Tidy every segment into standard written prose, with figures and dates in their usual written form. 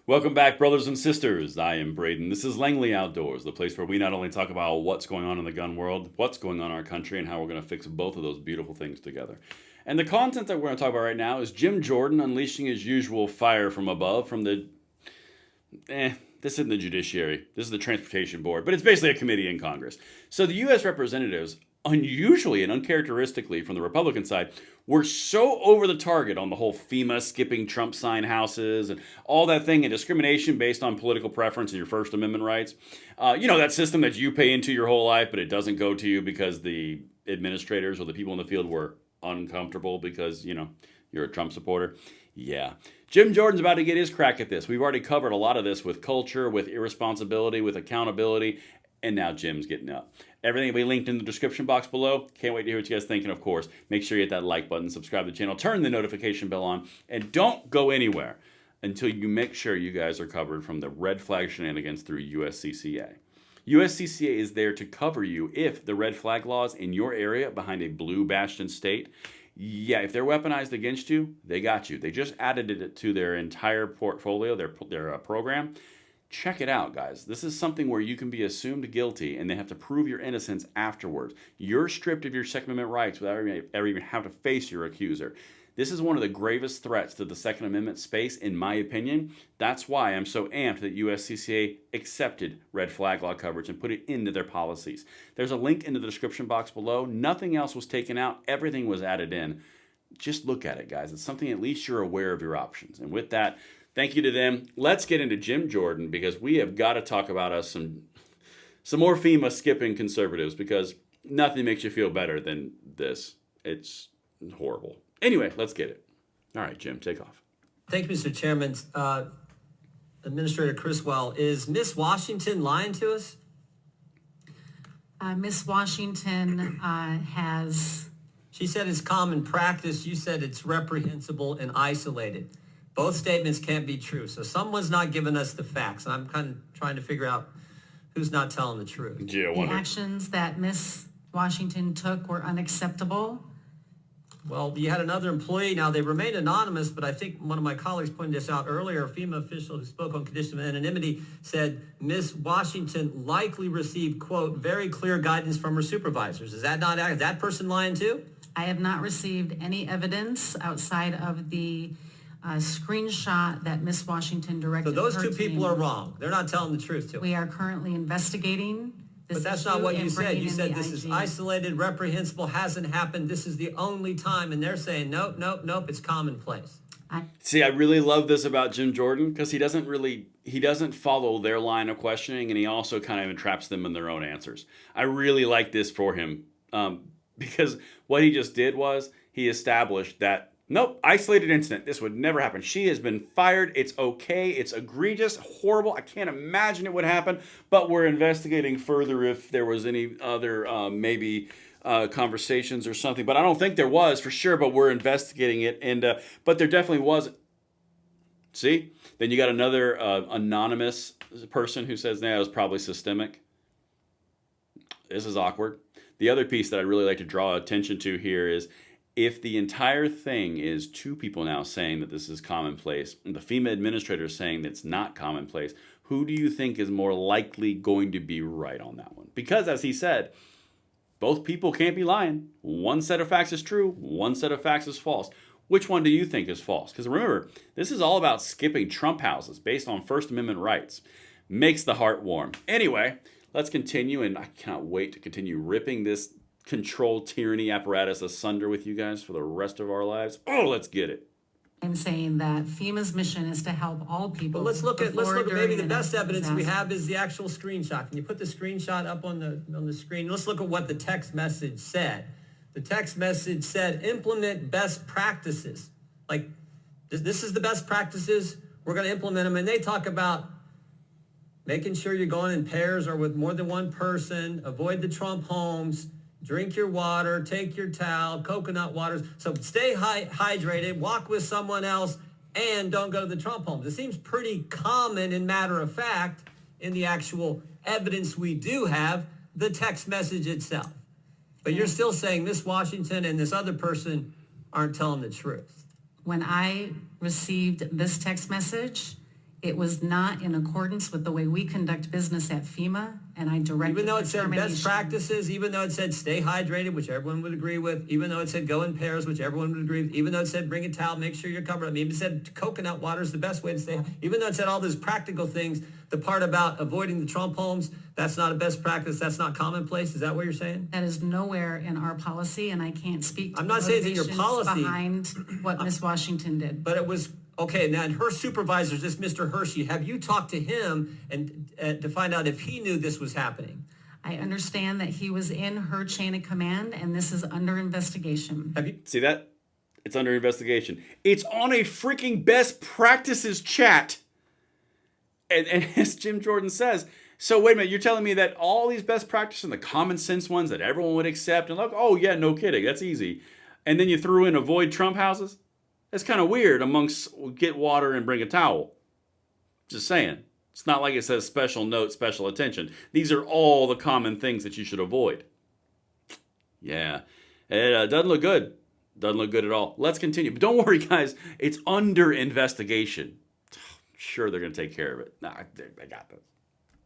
Welcome back, brothers and sisters. I am Braden. This is Langley Outdoors, the place where we not only talk about what's going on in the gun world, what's going on in our country, and how we're going to fix both of those beautiful things together. And the content that we're going to talk about right now is Jim Jordan unleashing his usual fire from above from the... this isn't the judiciary. This is the Transportation Board, but it's basically a committee in Congress. So the U.S. representatives, unusually and uncharacteristically from the Republican side, were so over the target on the whole FEMA skipping Trump sign houses and all that thing and discrimination based on political preference and your First Amendment rights. That system that you pay into your whole life, but it doesn't go to you because the administrators or the people in the field were uncomfortable because, you're a Trump supporter. Yeah. Jim Jordan's about to get his crack at this. We've already covered a lot of this with culture, with irresponsibility, with accountability, and now Jim's getting up. Everything will be linked in the description box below. Can't wait to hear what you guys think. And of course, make sure you hit that like button, subscribe to the channel, turn the notification bell on, and don't go anywhere until you make sure you guys are covered from the red flag shenanigans through USCCA. USCCA is there to cover you if the red flag laws in your area behind a blue bastion state, if they're weaponized against you, they got you. They just added it to their entire portfolio, their program. Check it out, guys. This is something where you can be assumed guilty and they have to prove your innocence afterwards. You're stripped of your Second Amendment rights without ever even having to face your accuser. This is one of the gravest threats to the Second Amendment space, in my opinion. That's why I'm so amped that USCCA accepted red flag law coverage and put it into their policies. There's a link in the description box below. Nothing else was taken out. Everything was added in. Just look at it, guys. It's something at least you're aware of your options. And with that, thank you to them. Let's get into Jim Jordan because we have got to talk about us some more FEMA skipping conservatives because nothing makes you feel better than this. It's horrible. Anyway, let's get it. All right, Jim, take off. Thank you, Mr. Chairman. Administrator Criswell, is Miss Washington lying to us? Miss Washington has... She said it's common practice. You said it's reprehensible and isolated. Both statements can't be true. So someone's not giving us the facts. And I'm kind of trying to figure out who's not telling the truth. Yeah, the actions that Miss Washington took were unacceptable. Well, you had another employee. Now, they remain anonymous, but I think one of my colleagues pointed this out earlier. A FEMA official who spoke on condition of anonymity said Miss Washington likely received, quote, very clear guidance from her supervisors. Is that person lying too? I have not received any evidence outside of the screenshot that Miss Washington directed. So those her two team. people are wrong. They're not telling the truth to us. We are currently investigating this. But that's not what you said. You said this is isolated, reprehensible, hasn't happened. This is the only time. And they're saying, nope, it's commonplace. See, I really love this about Jim Jordan because he doesn't follow their line of questioning, and he also kind of entraps them in their own answers. I really like this for him because what he just did was he established that, nope, isolated incident. This would never happen. She has been fired. It's okay. It's egregious, horrible. I can't imagine it would happen, but we're investigating further if there was any other conversations or something. But I don't think there was for sure, but we're investigating it. And but there definitely wasn't. See? Then you got another anonymous person who says, it was probably systemic. This is awkward. The other piece that I really like to draw attention to here is if the entire thing is two people now saying that this is commonplace, and the FEMA administrator is saying that it's not commonplace, who do you think is more likely going to be right on that one? Because as he said, both people can't be lying. One set of facts is true, one set of facts is false. Which one do you think is false? Because remember, this is all about skipping Trump houses based on First Amendment rights. Makes the heart warm. Anyway, let's continue, and I cannot wait to continue ripping this control tyranny apparatus asunder with you guys for the rest of our lives. Oh, let's get it. And saying that FEMA's mission is to help all people. But let's look at maybe the best evidence disaster. we have is the actual screenshot. Can you put the screenshot up on the screen? Let's look at what the text message said. The text message said, implement best practices. Like, this is the best practices. We're going to implement them. And they talk about making sure you're going in pairs or with more than one person, avoid the Trump homes, drink your water, take your towel, coconut waters. So stay hydrated, walk with someone else, and don't go to the Trump homes. It seems pretty common and matter of fact in the actual evidence we do have, the text message itself. But you're still saying Miss Washington and this other person aren't telling the truth. When I received this text message, It was not in accordance with the way we conduct business at FEMA, and I directed Even though the it said best termination. practices, even though it said stay hydrated, which everyone would agree with, even though it said go in pairs, which everyone would agree with, even though it said bring a towel, make sure you're covered. I mean, it said coconut water is the best way to stay. Even though it said all those practical things, the part about avoiding the Trump homes, that's not a best practice. That's not commonplace. Is that what you're saying? That is nowhere in our policy, and I can't speak to I'm the not saying it's in your motivations policy. behind what Ms. Washington did. But it was, okay, now her supervisor, this Mr. Hershey, have you talked to him and to find out if he knew this was happening? I understand that he was in her chain of command, and this is under investigation. Have you? See that? It's under investigation. It's on a freaking best practices chat. And as Jim Jordan says, so wait a minute, you're telling me that all these best practices and the common sense ones that everyone would accept and look, oh yeah, no kidding, that's easy. And then you threw in avoid Trump houses? That's kind of weird amongst get water and bring a towel. Just saying. It's not like it says special note, special attention. These are all the common things that you should avoid. Yeah, it doesn't look good. Doesn't look good at all. Let's continue. But don't worry, guys. It's under investigation. Sure, they're going to take care of it. Nah, they got this.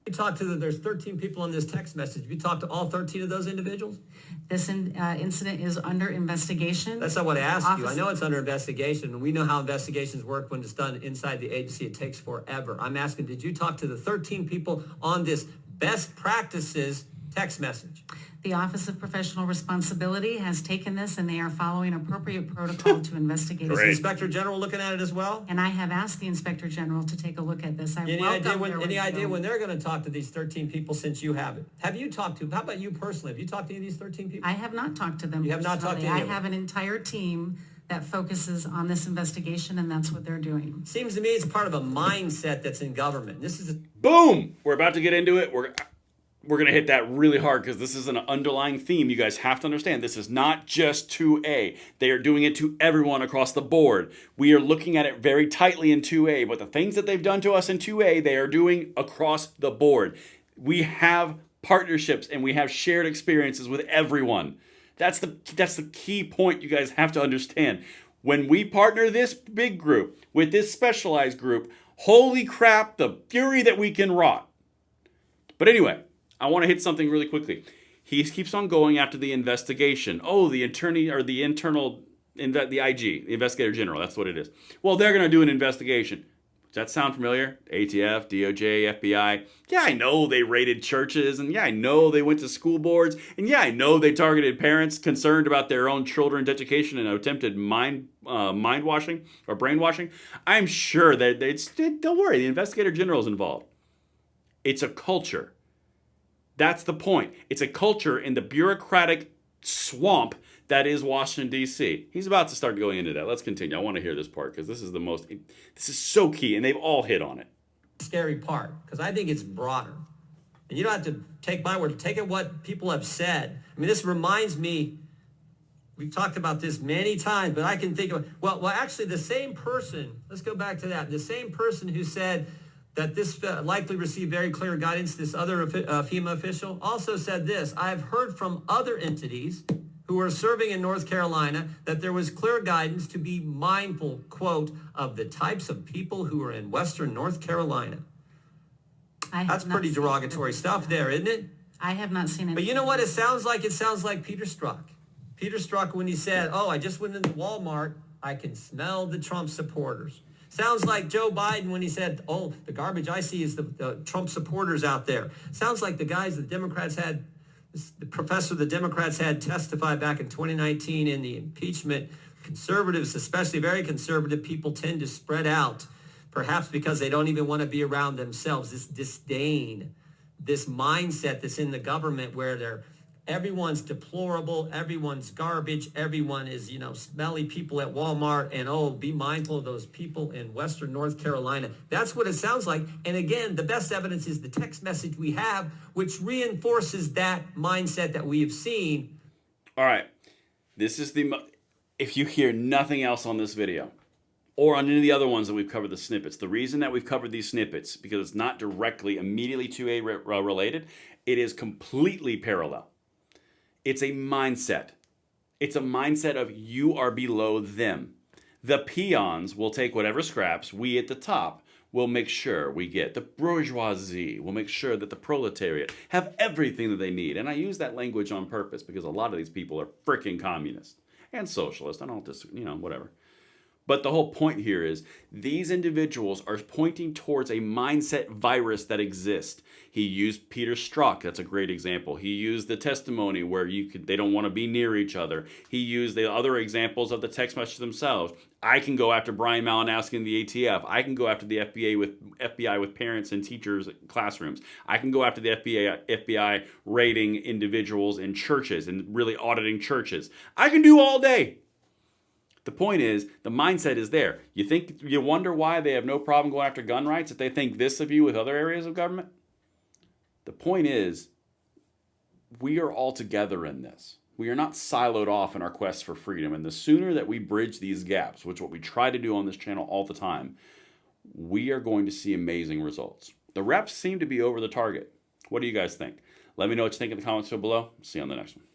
You talked to there's 13 people on this text message. Have you talked to all 13 of those individuals? This incident is under investigation. That's not what I asked you. I know it's under investigation, and we know how investigations work when it's done inside the agency. It takes forever. I'm asking, did you talk to the 13 people on this best practices text message? The Office of Professional Responsibility has taken this, and they are following appropriate protocol to investigate Is the it. Inspector General looking at it as well? And I have asked the Inspector General to take a look at this. I Any welcome idea their any idea review. when they're going to talk to these 13 people since you haven't? Have you talked to, how about you personally? Have you talked to any of these 13 people? I have not talked to them. You have not talked to personally. any I of them? have an entire team that focuses on this investigation, and that's what they're doing. Seems to me it's part of a mindset that's in government. This is Boom! We're about to get into it. We're going to hit that really hard because this is an underlying theme. You guys have to understand this is not just 2A. They are doing it to everyone across the board. We are looking at it very tightly in 2A, but the things that they've done to us in 2A, they are doing across the board. We have partnerships and we have shared experiences with everyone. That's the key point you guys have to understand. When we partner this big group with this specialized group, holy crap, the fury that we can wrought. But anyway, I want to hit something really quickly. He keeps on going after the investigation. Oh, the attorney or the internal, the IG, the Investigator General. That's what it is. Well, they're going to do an investigation. Does that sound familiar? ATF, DOJ, FBI. Yeah, I know they raided churches, and yeah, I know they went to school boards, and yeah, I know they targeted parents concerned about their own children's education and attempted mind washing or brainwashing. I'm sure that don't worry, the Investigator General is involved. It's a culture. That's the point. It's a culture in the bureaucratic swamp that is Washington, D.C. He's about to start going into that. Let's continue. I want to hear this part because this is so key, and they've all hit on it. scary part because I think it's broader. And you don't have to take my word. Take it what people have said. I mean, this reminds me, we've talked about this many times, but I can think of, well, actually the same person, let's go back to that. The same person who said that this likely received very clear guidance, this other FEMA official, also said this: I've heard from other entities who are serving in North Carolina that there was clear guidance to be mindful, quote, of the types of people who are in Western North Carolina. That's pretty derogatory stuff there, isn't it? I have not seen it. But you know what it sounds like? It sounds like Peter Strzok. Peter Strzok, when he said, oh, I just went into Walmart, I can smell the Trump supporters. Sounds like Joe Biden when he said, oh, the garbage I see is the Trump supporters out there. Sounds like the guys the Democrats had, the professor the Democrats had testify back in 2019 in the impeachment. Conservatives, especially very conservative people, tend to spread out, perhaps because they don't even want to be around themselves. This disdain, this mindset that's in the government where everyone's deplorable, everyone's garbage, everyone is, smelly people at Walmart, and be mindful of those people in Western North Carolina. That's what it sounds like. And again, the best evidence is the text message we have, which reinforces that mindset that we have seen. All right. This is if you hear nothing else on this video, or on any of the other ones that we've covered the snippets. The reason that we've covered these snippets, because it's not directly, immediately 2A related, it is completely parallel. It's a mindset. It's a mindset of you are below them. The peons will take whatever scraps, we at the top We'll make sure we get the bourgeoisie. We'll make sure that the proletariat have everything that they need. And I use that language on purpose because a lot of these people are freaking communist and socialist. I don't just, whatever. But the whole point here is these individuals are pointing towards a mindset virus that exists. He used Peter Strzok. That's a great example. He used the testimony where they don't want to be near each other. He used the other examples of the text messages themselves. I can go after Brian Malinowski in the ATF. I can go after the FBI with parents and teachers in classrooms. I can go after the FBI raiding individuals in churches and really auditing churches. I can do all day. The point is, the mindset is there. You wonder why they have no problem going after gun rights if they think this of you with other areas of government? The point is, we are all together in this. We are not siloed off in our quest for freedom. And the sooner that we bridge these gaps, which is what we try to do on this channel all the time, we are going to see amazing results. The reps seem to be over the target. What do you guys think? Let me know what you think in the comments below. See you on the next one.